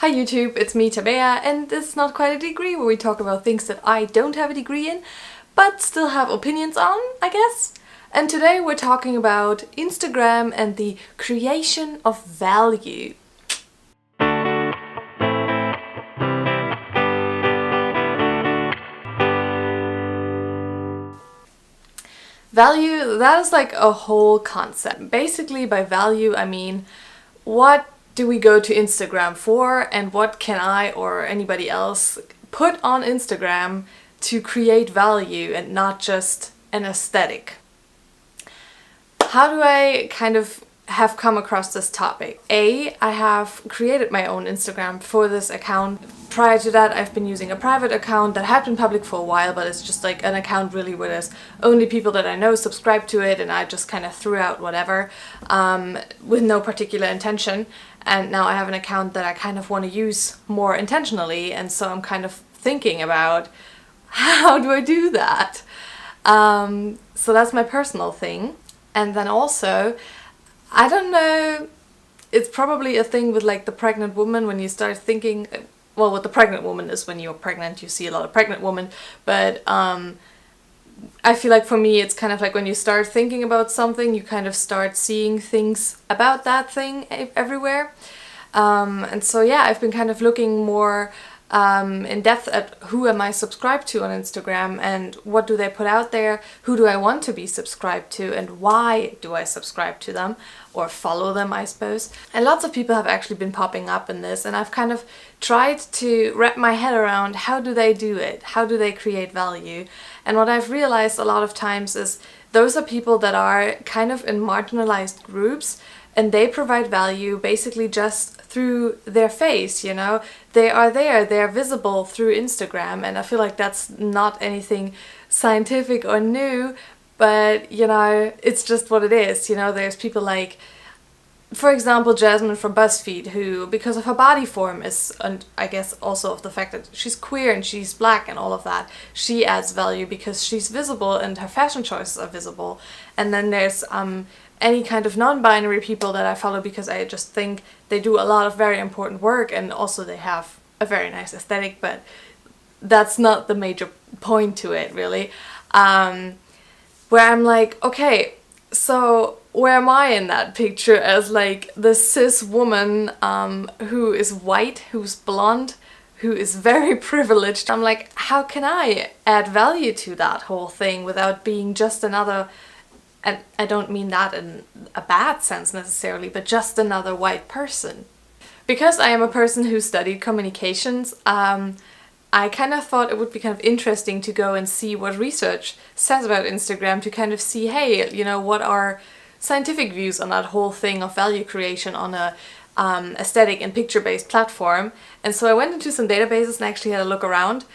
Hi YouTube, it's me Tabea, and this is Not Quite a Degree, where we talk about things that I don't have a degree in, but still have opinions on, I guess. And today we're talking about Instagram and the creation of value. Value, that is like a whole concept. Basically, by value, I mean, what do we go to Instagram for, and what can I or anybody else put on Instagram to create value and not just an aesthetic? How do I kind of have come across this topic? I have created my own Instagram for this account. Prior to that, I've been using a private account that had been public for a while, but it's just like an account really where there's only people that I know subscribe to it, and I just kind of threw out whatever with no particular intention. And now I have an account that I kind of want to use more intentionally, and so I'm kind of thinking about how do I do that? So that's my personal thing. And then also, I don't know, it's probably a thing with like the pregnant woman when you start thinking, well, what the pregnant woman is when you're pregnant, you see a lot of pregnant women, but I feel like for me it's kind of like when you start thinking about something, you kind of start seeing things about that thing everywhere. And so yeah, I've been kind of looking more in depth at who am I subscribed to on Instagram and what do they put out there, who do I want to be subscribed to, and why do I subscribe to them or follow them, I suppose. And lots of people have actually been popping up in this, and I've kind of tried to wrap my head around how do they do it, how do they create value. And what I've realized a lot of times is those are people that are kind of in marginalized groups, and they provide value basically just through their face, you know? They are there, they're visible through Instagram, and I feel like that's not anything scientific or new, but, you know, it's just what it is, you know? There's people like, for example, Jasmine from BuzzFeed, who, because of her body form is, and I guess also of the fact that she's queer and she's black and all of that, she adds value because she's visible and her fashion choices are visible. And then there's any kind of non-binary people that I follow because I just think they do a lot of very important work, and also they have a very nice aesthetic, but that's not the major point to it, really. Where I'm like, okay, so where am I in that picture as like the cis woman who is white, who's blonde, who is very privileged? I'm like, how can I add value to that whole thing without being just another, and I don't mean that in a bad sense necessarily, but just another white person. Because I am a person who studied communications, I kind of thought it would be kind of interesting to go and see what research says about Instagram, to kind of see, hey, you know, what are scientific views on that whole thing of value creation on a aesthetic and picture-based platform. And so I went into some databases and actually had a look around,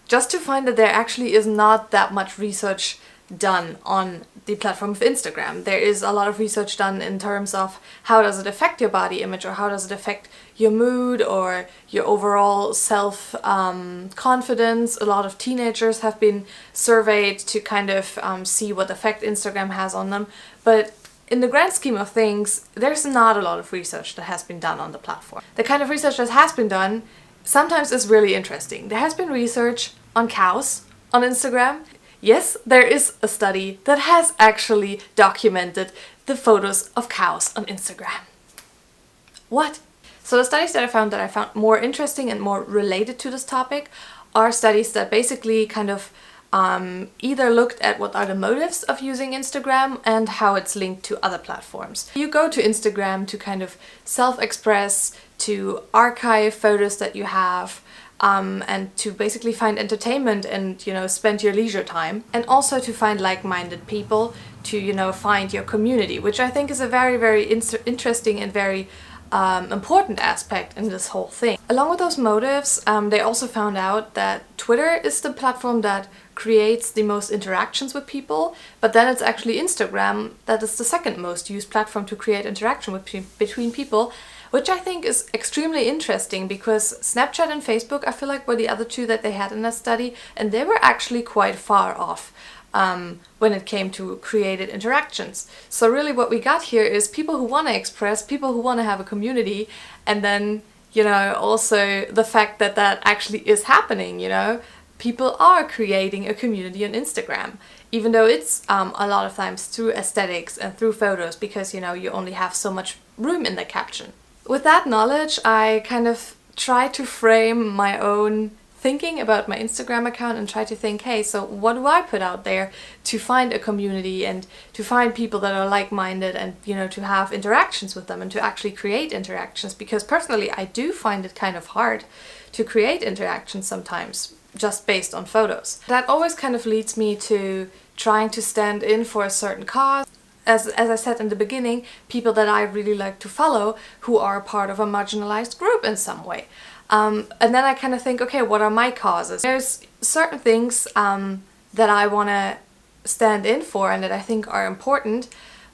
just to find that there actually is not that much research done on the platform of Instagram. There is a lot of research done in terms of how does it affect your body image, or how does it affect your mood or your overall self confidence. A lot of teenagers have been surveyed to kind of see what effect Instagram has on them, but in the grand scheme of things, there's not a lot of research that has been done on the platform. The kind of research that has been done sometimes is really interesting. There has been research on cows on Instagram. Yes, there is a study that has actually documented the photos of cows on Instagram. What? So the studies that I found more interesting and more related to this topic are studies that basically kind of either looked at what are the motives of using Instagram and how it's linked to other platforms. You go to Instagram to kind of self-express, to archive photos that you have, and to basically find entertainment and, you know, spend your leisure time, and also to find like-minded people, to, you know, find your community, which I think is a very, very interesting and very important aspect in this whole thing. Along with those motives, they also found out that Twitter is the platform that creates the most interactions with people, but then it's actually Instagram that is the second most used platform to create interaction between people, which I think is extremely interesting because Snapchat and Facebook, I feel like, were the other two that they had in that study, and they were actually quite far off when it came to created interactions. So really what we got here is people who want to express, people who want to have a community, and then you know, also the fact that that actually is happening, you know. People are creating a community on Instagram, even though it's a lot of times through aesthetics and through photos, because, you know, you only have so much room in the caption. With that knowledge, I kind of try to frame my own thinking about my Instagram account and try to think, hey, so what do I put out there to find a community and to find people that are like-minded, and, you know, to have interactions with them and to actually create interactions, because personally I do find it kind of hard to create interactions sometimes just based on photos. That always kind of leads me to trying to stand in for a certain cause. As I said in the beginning, people that I really like to follow who are part of a marginalized group in some way. And then I kind of think, okay, what are my causes? There's certain things that I want to stand in for and that I think are important,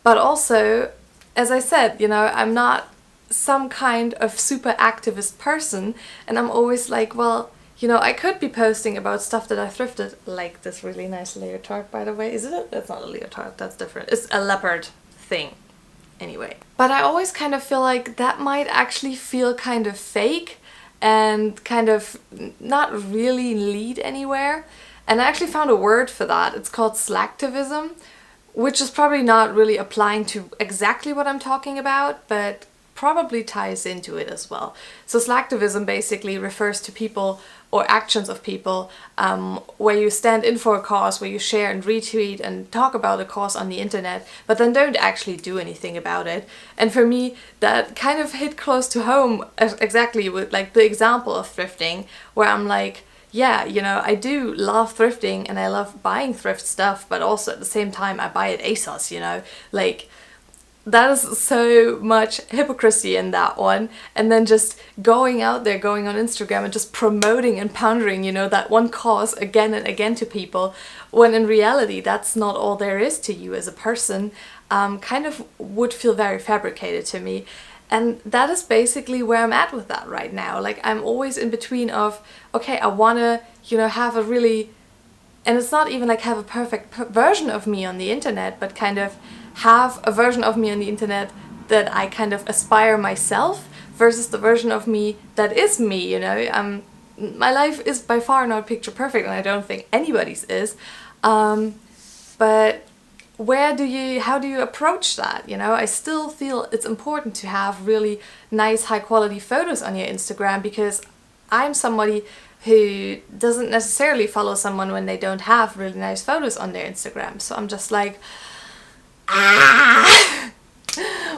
but also, as I said, you know, I'm not some kind of super activist person, and I'm always like, well, you know, I could be posting about stuff that I thrifted, like this really nice leotard, by the way. Is it? That's not a leotard, that's different. It's a leopard thing. Anyway. But I always kind of feel like that might actually feel kind of fake and kind of not really lead anywhere. And I actually found a word for that. It's called Slacktivism, which is probably not really applying to exactly what I'm talking about, but probably ties into it as well. So Slacktivism basically refers to people or actions of people where you stand in for a cause, where you share and retweet and talk about a cause on the internet, but then don't actually do anything about it. And for me, that kind of hit close to home exactly with like the example of thrifting, where I'm like, yeah, you know, I do love thrifting and I love buying thrift stuff, but also at the same time I buy at ASOS, you know, like that is so much hypocrisy in that one. And then just going out there, going on Instagram and just promoting and pondering, you know, that one cause again and again to people, when in reality that's not all there is to you as a person, kind of would feel very fabricated to me. And that is basically where I'm at with that right now. Like, I'm always in between of, okay, I wanna, you know, have a really, and it's not even like have a perfect version of me on the internet, but kind of have a version of me on the internet that I kind of aspire myself versus the version of me that is me, you know. My life is by far not picture perfect, and I don't think anybody's is. But how do you approach that, you know? I still feel it's important to have really nice, high quality photos on your Instagram, because I'm somebody who doesn't necessarily follow someone when they don't have really nice photos on their Instagram. So I'm just like,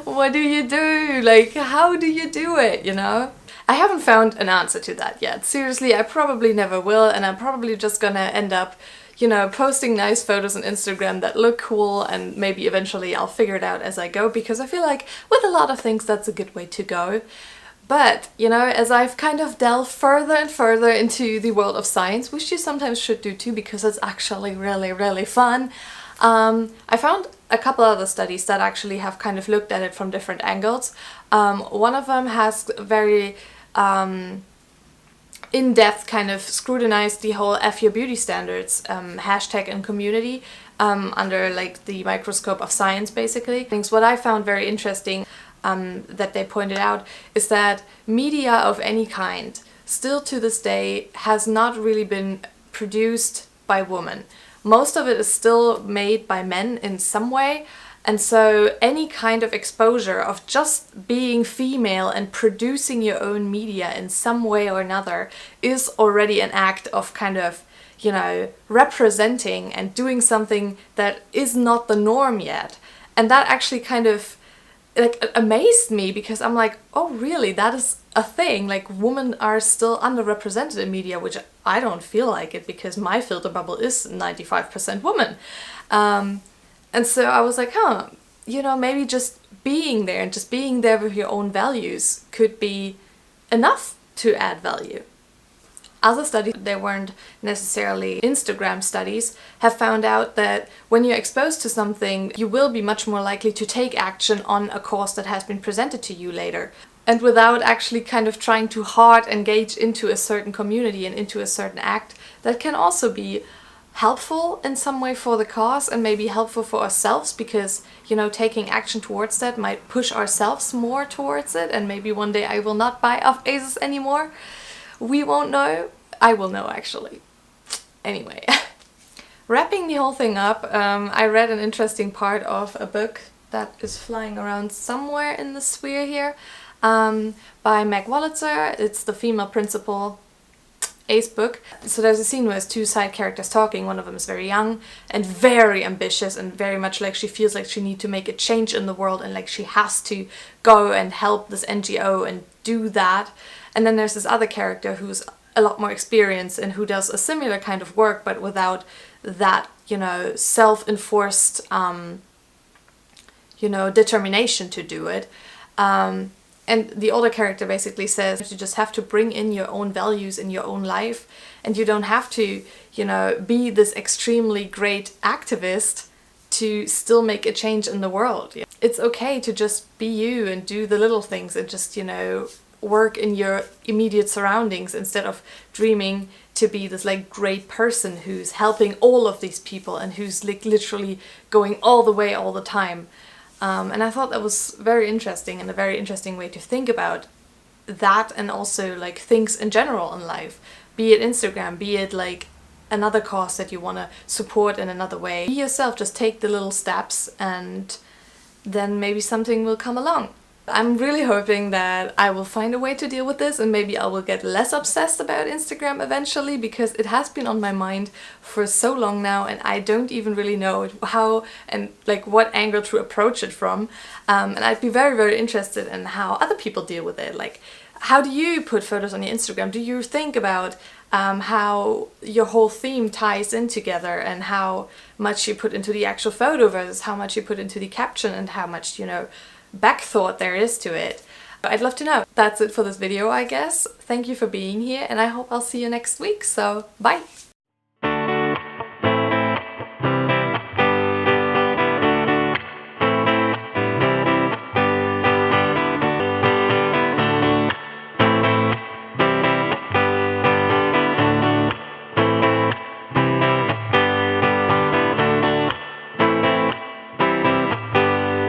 what do you do? Like, how do you do it, you know? I haven't found an answer to that yet. Seriously, I probably never will, and I'm probably just gonna end up, you know, posting nice photos on Instagram that look cool, and maybe eventually I'll figure it out as I go, because I feel like with a lot of things that's a good way to go. But, you know, as I've kind of delved further and further into the world of science, which you sometimes should do too, because it's actually really, really fun, I found a couple other studies that actually have kind of looked at it from different angles. One of them has very in-depth kind of scrutinized the whole F Your Beauty standards hashtag and community under like the microscope of science, basically. What I found very interesting that they pointed out is that media of any kind still to this day has not really been produced by women. Most of it is still made by men in some way, and so any kind of exposure of just being female and producing your own media in some way or another is already an act of kind of, you know, representing and doing something that is not the norm yet. And that actually kind of like amazed me, because I'm like, oh really, that is a thing? Like, women are still underrepresented in media, which I don't feel like it, because my filter bubble is 95% women. And so I was like, you know, maybe just being there and just being there with your own values could be enough to add value. Other studies, they weren't necessarily Instagram studies, have found out that when you're exposed to something, you will be much more likely to take action on a cause that has been presented to you later. And without actually kind of trying to hard engage into a certain community and into a certain act, that can also be helpful in some way for the cause and maybe helpful for ourselves, because, you know, taking action towards that might push ourselves more towards it, and maybe one day I will not buy off ASOS anymore. We won't know. I will know, actually. Anyway, wrapping the whole thing up, I read an interesting part of a book that is flying around somewhere in the sphere here, by Meg Wolitzer. It's The Female Principal, Ace book. So there's a scene where there's two side characters talking. One of them is very young and very ambitious and very much like she feels like she needs to make a change in the world and like she has to go and help this NGO and do that. And then there's this other character who's a lot more experienced and who does a similar kind of work but without that, you know, self-enforced, you know, determination to do it. And the older character basically says you just have to bring in your own values in your own life, and you don't have to, you know, be this extremely great activist to still make a change in the world. It's okay to just be you and do the little things and just, you know, work in your immediate surroundings instead of dreaming to be this like great person who's helping all of these people and who's like literally going all the way all the time. And I thought that was very interesting and a very interesting way to think about that, and also like things in general in life, be it Instagram, be it like another cause that you want to support in another way. Be yourself, just take the little steps and then maybe something will come along. I'm really hoping that I will find a way to deal with this, and maybe I will get less obsessed about Instagram eventually, because it has been on my mind for so long now and I don't even really know how and like what angle to approach it from. And I'd be very, very interested in how other people deal with it. Like, how do you put photos on your Instagram? Do you think about how your whole theme ties in together and how much you put into the actual photo versus how much you put into the caption and how much, you know, back thought there is to it? I'd love to know. That's it for this video, I guess. Thank you for being here and I hope I'll see you next week, so bye!